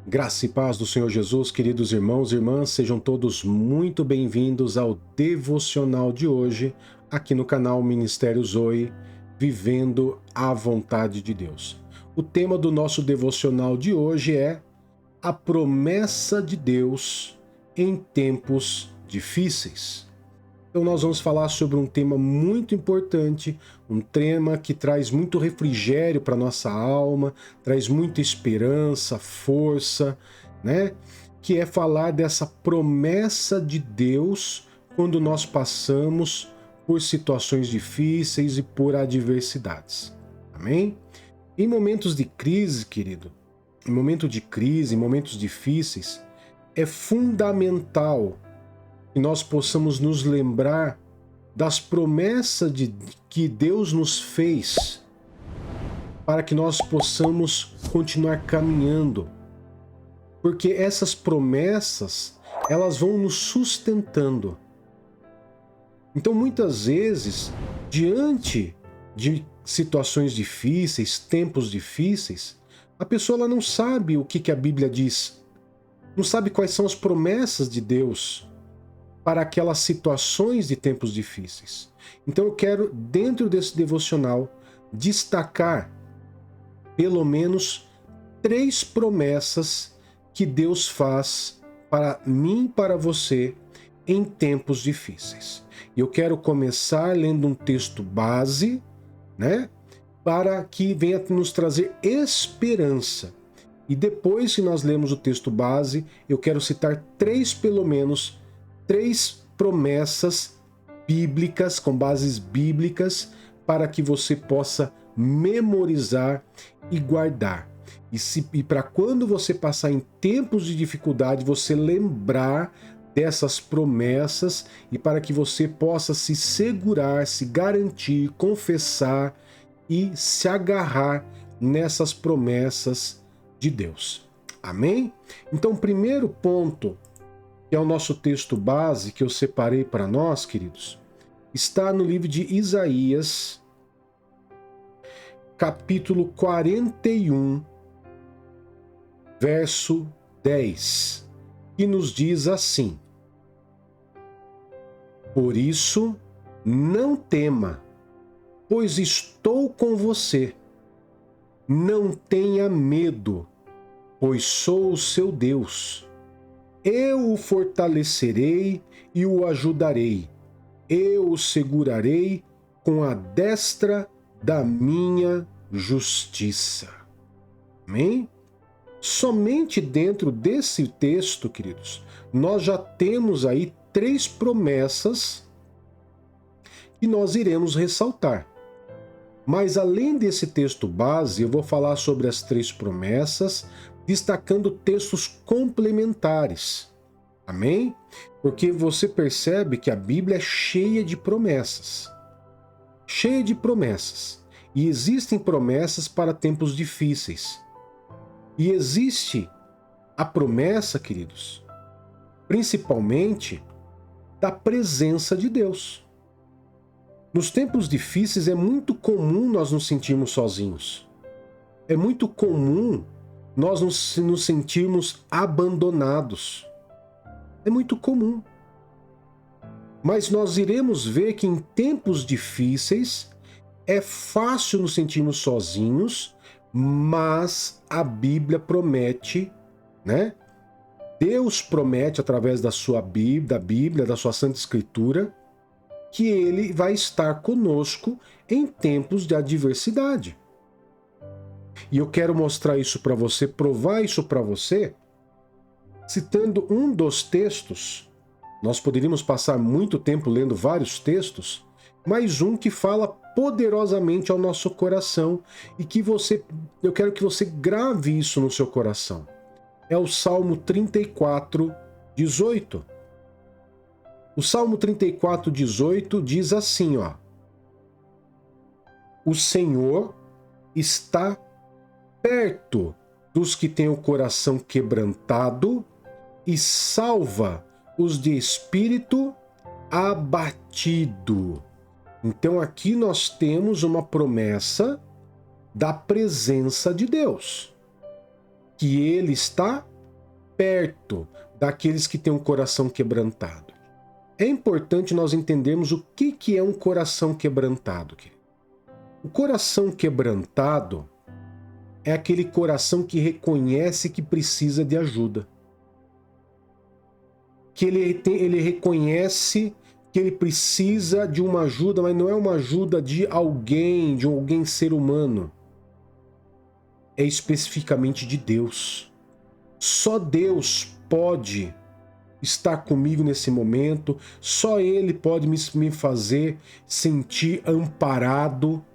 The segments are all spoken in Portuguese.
Graça e paz do Senhor Jesus, queridos irmãos e irmãs, sejam todos muito bem-vindos ao devocional de hoje, aqui no canal Ministério Zoe, Vivendo a Vontade de Deus. O tema do nosso devocional de hoje é a promessa de Deus em tempos difíceis. Então nós vamos falar sobre um tema muito importante, um tema que traz muito refrigério para nossa alma, traz muita esperança, força, né? Que é falar dessa promessa de Deus quando nós passamos por situações difíceis e por adversidades. Amém? Em momentos de crise, querido, em momentos difíceis, é fundamental que nós possamos nos lembrar das promessas que Deus nos fez para que nós possamos continuar caminhando. Porque essas promessas, elas vão nos sustentando. Então, muitas vezes, diante de situações difíceis, tempos difíceis, a pessoa ela não sabe o que a Bíblia diz, não sabe quais são as promessas de Deus para aquelas situações de tempos difíceis. Então eu quero, dentro desse devocional, destacar pelo menos 3 promessas que Deus faz para mim e para você em tempos difíceis. E eu quero começar lendo um texto base, né, para que venha nos trazer esperança. E depois que nós lemos o texto base, eu quero citar pelo menos 3 promessas bíblicas, com bases bíblicas, para que você possa memorizar e guardar. E para quando você passar em tempos de dificuldade, você lembrar dessas promessas e para que você possa se segurar, se garantir, confessar e se agarrar nessas promessas de Deus. Amém? Então, primeiro ponto, que é o nosso texto base que eu separei para nós, queridos, está no livro de Isaías, capítulo 41, verso 10, que nos diz assim: Por isso, não tema, pois estou com você. Não tenha medo, pois sou o seu Deus. Eu o fortalecerei e o ajudarei. Eu o segurarei com a destra da minha justiça. Amém? Somente dentro desse texto, queridos, nós já temos aí 3 promessas que nós iremos ressaltar. Mas além desse texto base, eu vou falar sobre as 3 promessas, destacando textos complementares. Amém? Porque você percebe que a Bíblia é cheia de promessas. Cheia de promessas. E existem promessas para tempos difíceis. E existe a promessa, queridos, principalmente da presença de Deus. Nos tempos difíceis é muito comum nós nos sentirmos sozinhos. É muito comum nós nos sentirmos abandonados. É muito comum. Mas nós iremos ver que em tempos difíceis é fácil nos sentirmos sozinhos, mas a Bíblia promete, né? Deus promete através da sua Bíblia, da sua Santa Escritura, que Ele vai estar conosco em tempos de adversidade. E eu quero mostrar isso para você, provar isso para você, citando um dos textos. Nós poderíamos passar muito tempo lendo vários textos, mas um que fala poderosamente ao nosso coração e que eu quero que você grave isso no seu coração. É o Salmo 34, 18. O Salmo 34, 18 diz assim, ó: O Senhor está perto dos que têm o coração quebrantado e salva os de espírito abatido. Então aqui nós temos uma promessa da presença de Deus, que Ele está perto daqueles que têm um coração quebrantado. É importante nós entendermos o que é um coração quebrantado. O coração quebrantado é aquele coração que reconhece que precisa de ajuda. Que ele reconhece que ele precisa de uma ajuda, mas não é uma ajuda de alguém ser humano. É especificamente de Deus. Só Deus pode estar comigo nesse momento, só Ele pode me fazer sentir amparado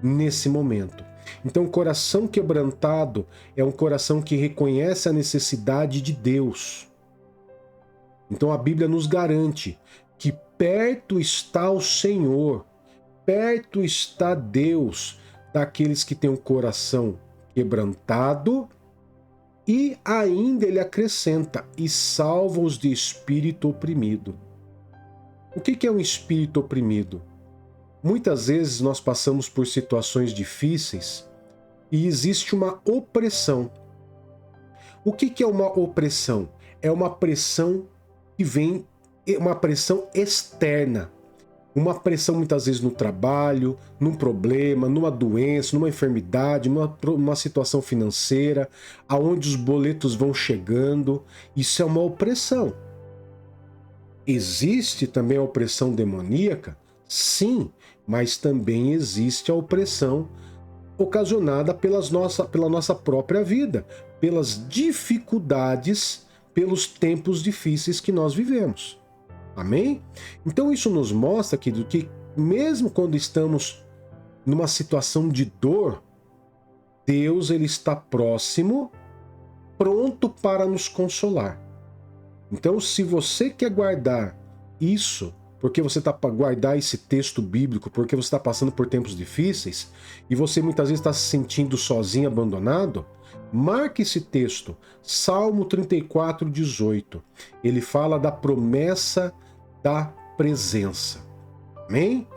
nesse momento. Então, o coração quebrantado é um coração que reconhece a necessidade de Deus. Então, a Bíblia nos garante que perto está o Senhor, perto está Deus daqueles que têm um coração quebrantado. E ainda ele acrescenta, e salva os de espírito oprimido. O que é um espírito oprimido? Muitas vezes nós passamos por situações difíceis e existe uma opressão. O que é uma opressão? É uma pressão que vem, uma pressão externa. Uma pressão muitas vezes no trabalho, num problema, numa doença, numa enfermidade, numa situação financeira, aonde os boletos vão chegando. Isso é uma opressão. Existe também a opressão demoníaca? Sim, mas também existe a opressão ocasionada pela nossa própria vida, pelas dificuldades, pelos tempos difíceis que nós vivemos. Amém? Então isso nos mostra, querido, que mesmo quando estamos numa situação de dor, Deus ele está próximo, pronto para nos consolar. Então, se você quer guardar isso, porque você está para guardar esse texto bíblico, porque você está passando por tempos difíceis, e você muitas vezes está se sentindo sozinho, abandonado, marque esse texto, Salmo 34, 18. Ele fala da promessa da presença. Amém?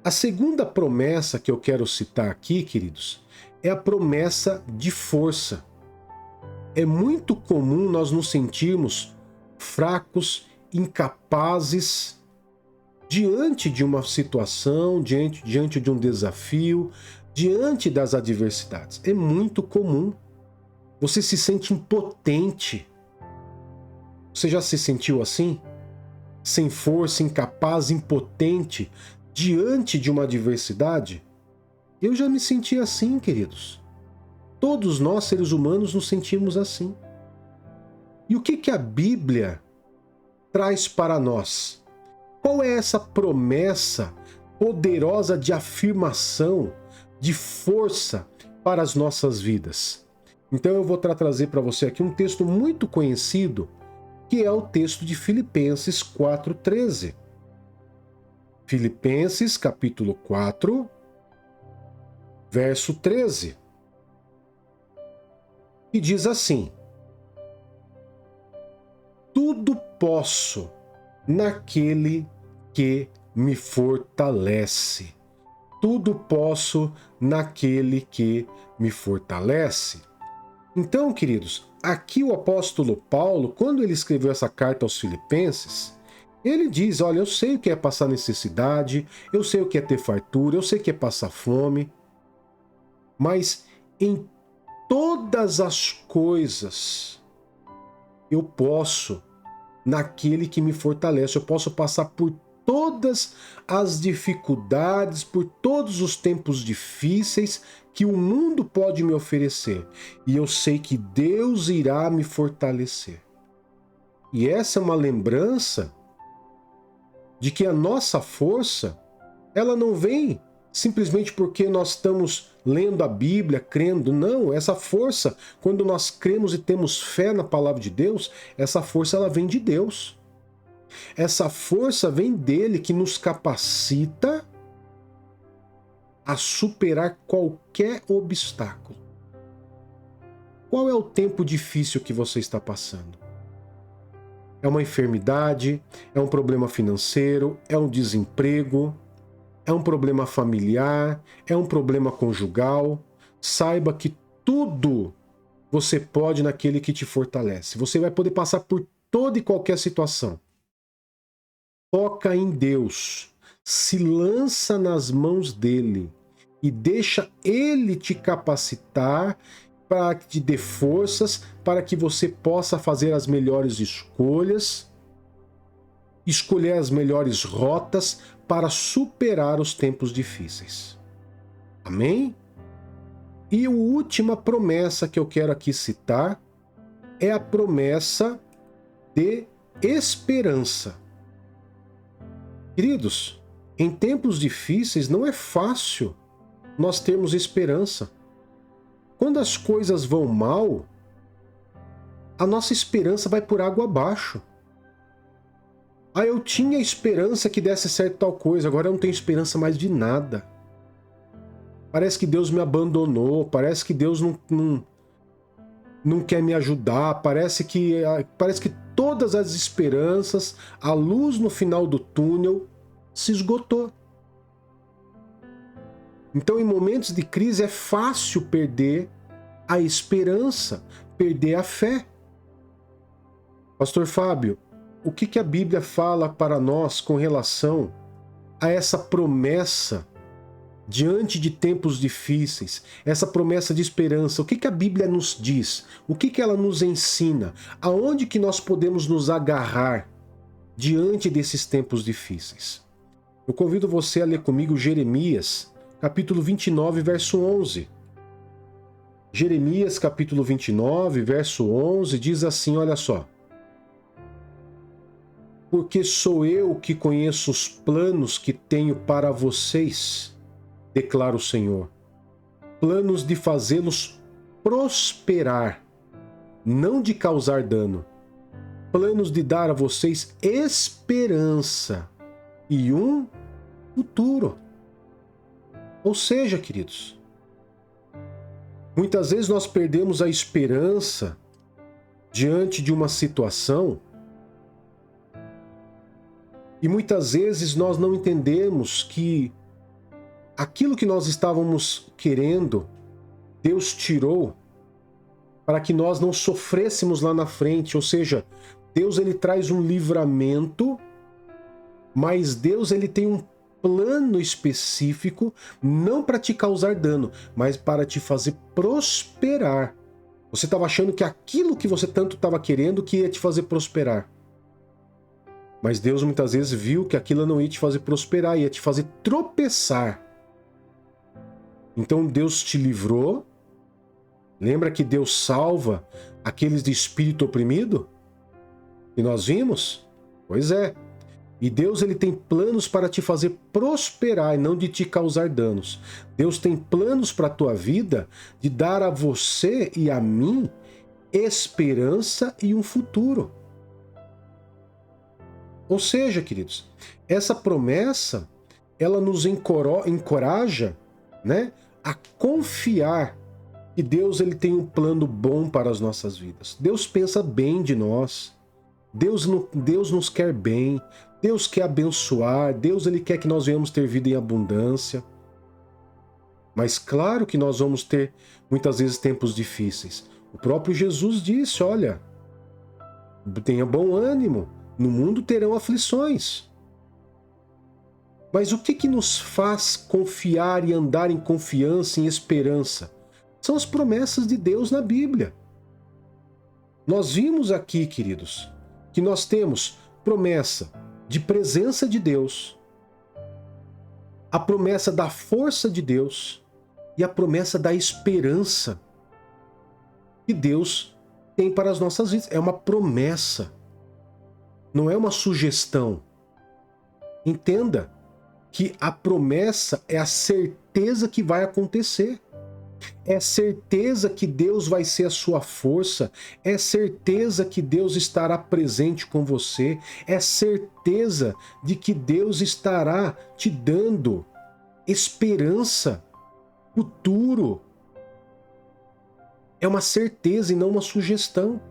A segunda promessa que eu quero citar aqui, queridos, é a promessa de força. É muito comum nós nos sentirmos fracos, incapazes, diante de uma situação, diante de um desafio, diante das adversidades. É muito comum. Você se sente impotente. Você já se sentiu assim? Sem força, incapaz, impotente, diante de uma adversidade? Eu já me senti assim, queridos. Todos nós, seres humanos, nos sentimos assim. E o que a Bíblia traz para nós? Qual é essa promessa poderosa de afirmação, de força para as nossas vidas? Então eu vou trazer para você aqui um texto muito conhecido, que é o texto de Filipenses 4,13. Filipenses, capítulo 4, verso 13. E diz assim: tudo posso naquele que me fortalece. Tudo posso naquele que me fortalece. Então, queridos, aqui o apóstolo Paulo, quando ele escreveu essa carta aos Filipenses, ele diz, olha, eu sei o que é passar necessidade, eu sei o que é ter fartura, eu sei o que é passar fome, mas em todas as coisas eu posso naquele que me fortalece, eu posso passar por todas as dificuldades, por todos os tempos difíceis que o mundo pode me oferecer. E eu sei que Deus irá me fortalecer. E essa é uma lembrança de que a nossa força, ela não vem simplesmente porque nós estamos lendo a Bíblia, crendo. Não, essa força, quando nós cremos e temos fé na palavra de Deus, essa força ela vem de Deus. Essa força vem dele, que nos capacita a superar qualquer obstáculo. Qual é o tempo difícil que você está passando? É uma enfermidade? É um problema financeiro? É um desemprego? É um problema familiar? É um problema conjugal? Saiba que tudo você pode naquele que te fortalece. Você vai poder passar por toda e qualquer situação. Foca em Deus. Se lança nas mãos dele e deixa ele te capacitar para que te dê forças, para que você possa fazer as melhores escolhas, escolher as melhores rotas para superar os tempos difíceis. Amém? E a última promessa que eu quero aqui citar é a promessa de esperança. Queridos, em tempos difíceis não é fácil nós termos esperança. Quando as coisas vão mal, a nossa esperança vai por água abaixo. Ah, eu tinha esperança que desse certo tal coisa, agora eu não tenho esperança mais de nada. Parece que Deus me abandonou, parece que Deus não quer me ajudar, parece que todas as esperanças, a luz no final do túnel, se esgotou. Então, em momentos de crise, é fácil perder a esperança, perder a fé. Pastor Fábio, o que a Bíblia fala para nós com relação a essa promessa diante de tempos difíceis, essa promessa de esperança? O que a Bíblia nos diz? O que ela nos ensina? Aonde que nós podemos nos agarrar diante desses tempos difíceis? Eu convido você a ler comigo Jeremias, capítulo 29, verso 11. Jeremias, capítulo 29, verso 11, diz assim, olha só. Porque sou eu que conheço os planos que tenho para vocês, declara o Senhor. Planos de fazê-los prosperar, não de causar dano. Planos de dar a vocês esperança e um futuro. Ou seja, queridos, muitas vezes nós perdemos a esperança diante de uma situação e muitas vezes nós não entendemos que aquilo que nós estávamos querendo, Deus tirou para que nós não sofrêssemos lá na frente. Ou seja, Deus ele traz um livramento, mas Deus ele tem um plano específico, não para te causar dano, mas para te fazer prosperar. Você estava achando que aquilo que você tanto estava querendo que ia te fazer prosperar. Mas Deus muitas vezes viu que aquilo não ia te fazer prosperar, ia te fazer tropeçar. Então Deus te livrou. Lembra que Deus salva aqueles de espírito oprimido? E nós vimos? Pois é. E Deus ele tem planos para te fazer prosperar e não de te causar danos. Deus tem planos para a tua vida de dar a você e a mim esperança e um futuro. Ou seja, queridos, essa promessa, ela nos encoraja, né, a confiar que Deus ele tem um plano bom para as nossas vidas. Deus pensa bem de nós. Deus nos quer bem. Deus quer abençoar. Deus ele quer que nós venhamos ter vida em abundância. Mas claro que nós vamos ter muitas vezes tempos difíceis. O próprio Jesus disse, olha, tenha bom ânimo. No mundo terão aflições. Mas o que nos faz confiar e andar em confiança e esperança? São as promessas de Deus na Bíblia. Nós vimos aqui, queridos, que nós temos promessa de presença de Deus, a promessa da força de Deus e a promessa da esperança que Deus tem para as nossas vidas. É uma promessa. Não é uma sugestão. Entenda que a promessa é a certeza que vai acontecer. É certeza que Deus vai ser a sua força. É certeza que Deus estará presente com você. É certeza de que Deus estará te dando esperança, futuro. É uma certeza e não uma sugestão.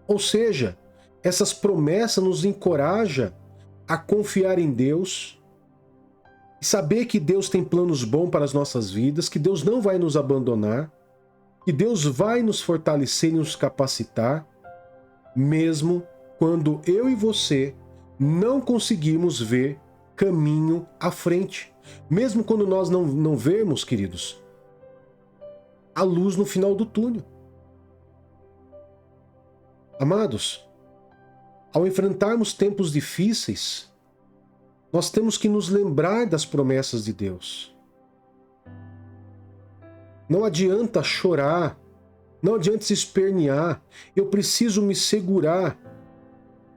Ou seja, essas promessas nos encorajam a confiar em Deus e saber que Deus tem planos bons para as nossas vidas, que Deus não vai nos abandonar, que Deus vai nos fortalecer e nos capacitar, mesmo quando eu e você não conseguimos ver caminho à frente. Mesmo quando nós não vermos, queridos, a luz no final do túnel. Amados, ao enfrentarmos tempos difíceis, nós temos que nos lembrar das promessas de Deus. Não adianta chorar, não adianta se espernear. Eu preciso me segurar.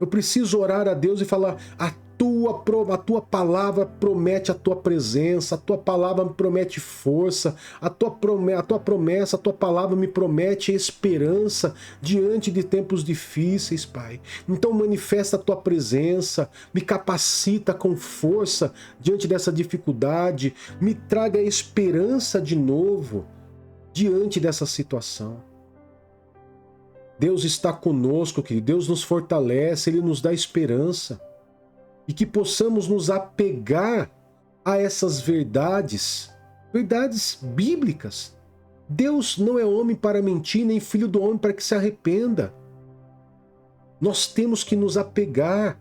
Eu preciso orar a Deus e falar: a tua palavra promete a tua presença, a tua palavra me promete força, a tua promessa, a tua palavra me promete esperança diante de tempos difíceis, Pai. Então manifesta a tua presença, me capacita com força diante dessa dificuldade, me traga esperança de novo diante dessa situação. Deus está conosco, querido. Deus nos fortalece, Ele nos dá esperança. E que possamos nos apegar a essas verdades bíblicas. Deus não é homem para mentir, nem filho do homem para que se arrependa. Nós temos que nos apegar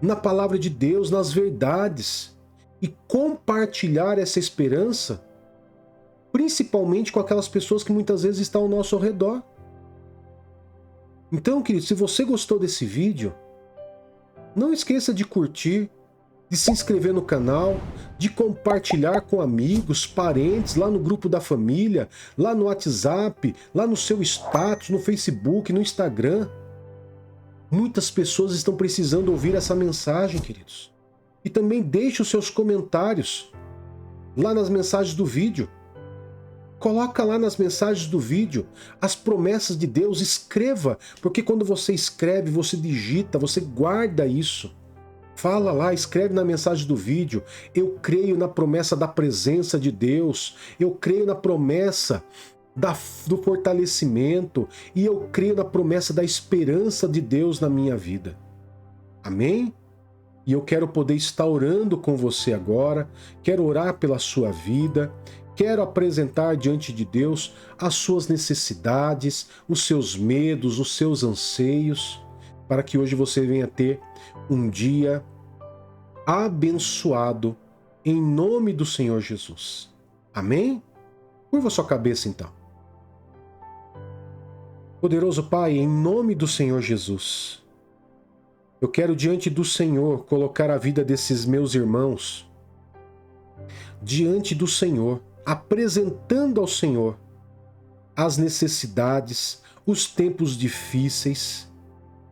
na palavra de Deus, nas verdades, e compartilhar essa esperança, principalmente com aquelas pessoas que muitas vezes estão ao nosso redor. Então, querido, se você gostou desse vídeo, não esqueça de curtir, de se inscrever no canal, de compartilhar com amigos, parentes, lá no grupo da família, lá no WhatsApp, lá no seu status, no Facebook, no Instagram. Muitas pessoas estão precisando ouvir essa mensagem, queridos. E também deixe os seus comentários lá nas mensagens do vídeo. Coloca lá nas mensagens do vídeo as promessas de Deus, escreva, porque quando você escreve, você digita, você guarda isso. Fala lá, escreve na mensagem do vídeo: eu creio na promessa da presença de Deus, eu creio na promessa do fortalecimento e eu creio na promessa da esperança de Deus na minha vida. Amém? E eu quero poder estar orando com você agora, quero orar pela sua vida, quero apresentar diante de Deus as suas necessidades, os seus medos, os seus anseios, para que hoje você venha ter um dia abençoado em nome do Senhor Jesus. Amém? Curva sua cabeça então. Poderoso Pai, em nome do Senhor Jesus, eu quero diante do Senhor colocar a vida desses meus irmãos diante do Senhor, apresentando ao Senhor as necessidades, os tempos difíceis,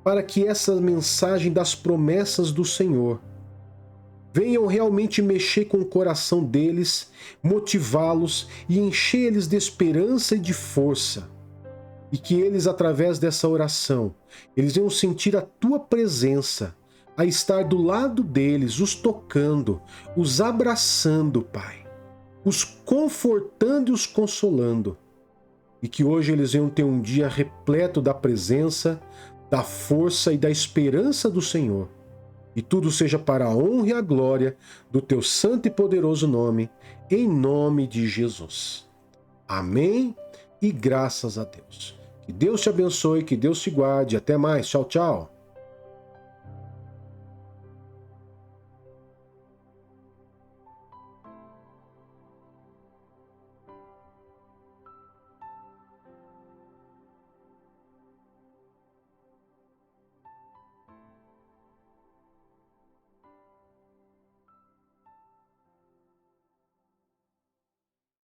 para que essa mensagem das promessas do Senhor venham realmente mexer com o coração deles, motivá-los e encher eles de esperança e de força. E que eles, através dessa oração, eles venham sentir a Tua presença, a estar do lado deles, os tocando, os abraçando, Pai, os confortando e os consolando. E que hoje eles venham ter um dia repleto da presença, da força e da esperança do Senhor. E tudo seja para a honra e a glória do Teu santo e poderoso nome, em nome de Jesus. Amém e graças a Deus. Que Deus te abençoe, que Deus te guarde. Até mais. Tchau, tchau.